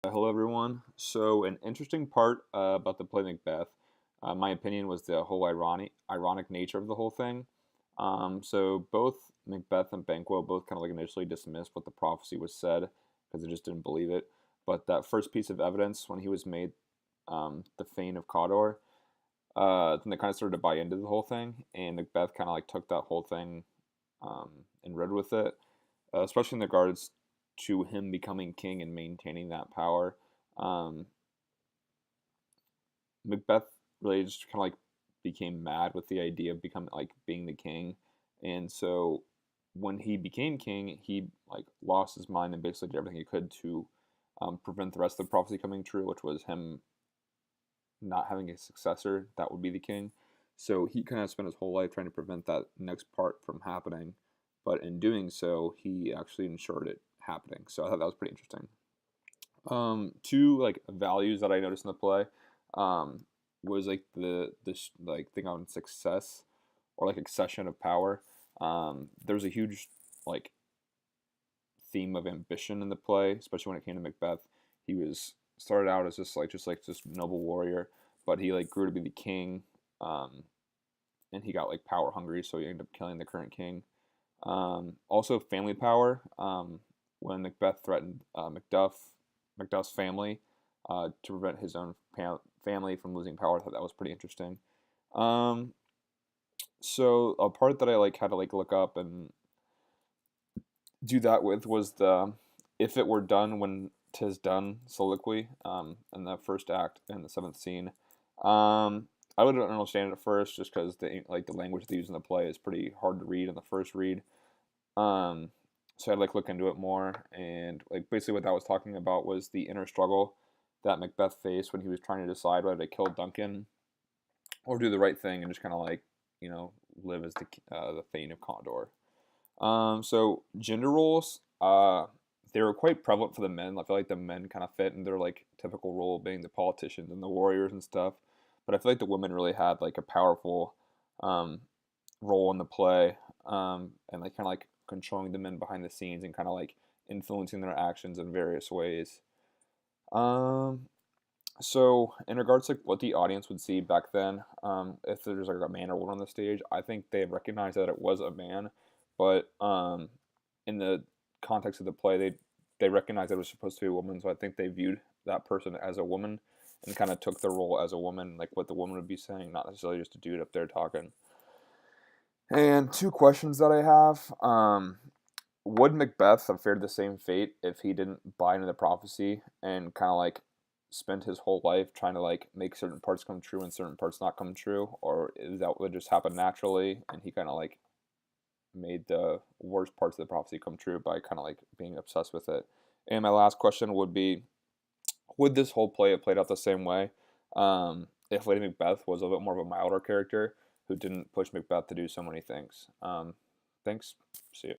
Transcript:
Hello, everyone. So, an interesting part about the play Macbeth, my opinion, was the whole ironic nature of the whole thing. So, both Macbeth and Banquo both kind of like initially dismissed what the prophecy was said because they just didn't believe it. But that first piece of evidence, when he was made the Thane of Cawdor, then they kind of started to buy into the whole thing, and Macbeth kind of like took that whole thing and read with it, especially in regards to him becoming king and maintaining that power. Um, Macbeth really just kind of like became mad with the idea of becoming like being the king, and so when he became king, he like lost his mind and basically did everything he could to prevent the rest of the prophecy coming true, which was him not having a successor that would be the king. So he kind of spent his whole life trying to prevent that next part from happening, but in doing so, he actually ensured it happening. So I thought that was pretty interesting. Two like values that I noticed in the play um, was like this like thing on success or like accession of power. There's a huge like theme of ambition in the play, especially when it came to Macbeth. He was started out as just like this noble warrior, but he like grew to be the king, um, and he got like power hungry, so he ended up killing the current king. Also, family power. When Macbeth threatened Macduff's family to prevent his own family from losing power, I thought that was pretty interesting. Um, so a part that I like had to like look up and do that with was the "if it were done when 'tis done" soliloquy in the first act in the seventh scene. I wouldn't understand it at first just because the language they use in the play is pretty hard to read in the first read. Um, so I'd like look into it more, and like basically what that was talking about was the inner struggle that Macbeth faced when he was trying to decide whether to kill Duncan or do the right thing and just kind of like you know live as the Thane of Condor. So gender roles, they were quite prevalent for the men. I feel like the men kind of fit in their like typical role, being the politicians and the warriors and stuff. But I feel like the women really had like a powerful um, role in the play, and like kind of like controlling the men behind the scenes and kind of like influencing their actions in various ways. Um, so in regards to what the audience would see back then, if there's like a man or woman on the stage, I think they recognized that it was a man, but in the context of the play, they recognized that it was supposed to be a woman, so I think they viewed that person as a woman and kind of took the role as a woman, like what the woman would be saying, not necessarily just a dude up there talking. And two questions that I have. Would Macbeth have fared the same fate if he didn't buy into the prophecy and kind of like spent his whole life trying to like make certain parts come true and certain parts not come true? Or is that what just happened naturally and he kind of like made the worst parts of the prophecy come true by kind of like being obsessed with it? And my last question would be, would this whole play have played out the same way if Lady Macbeth was a little bit more of a milder character who didn't push Macbeth to do so many things? Thanks. See you.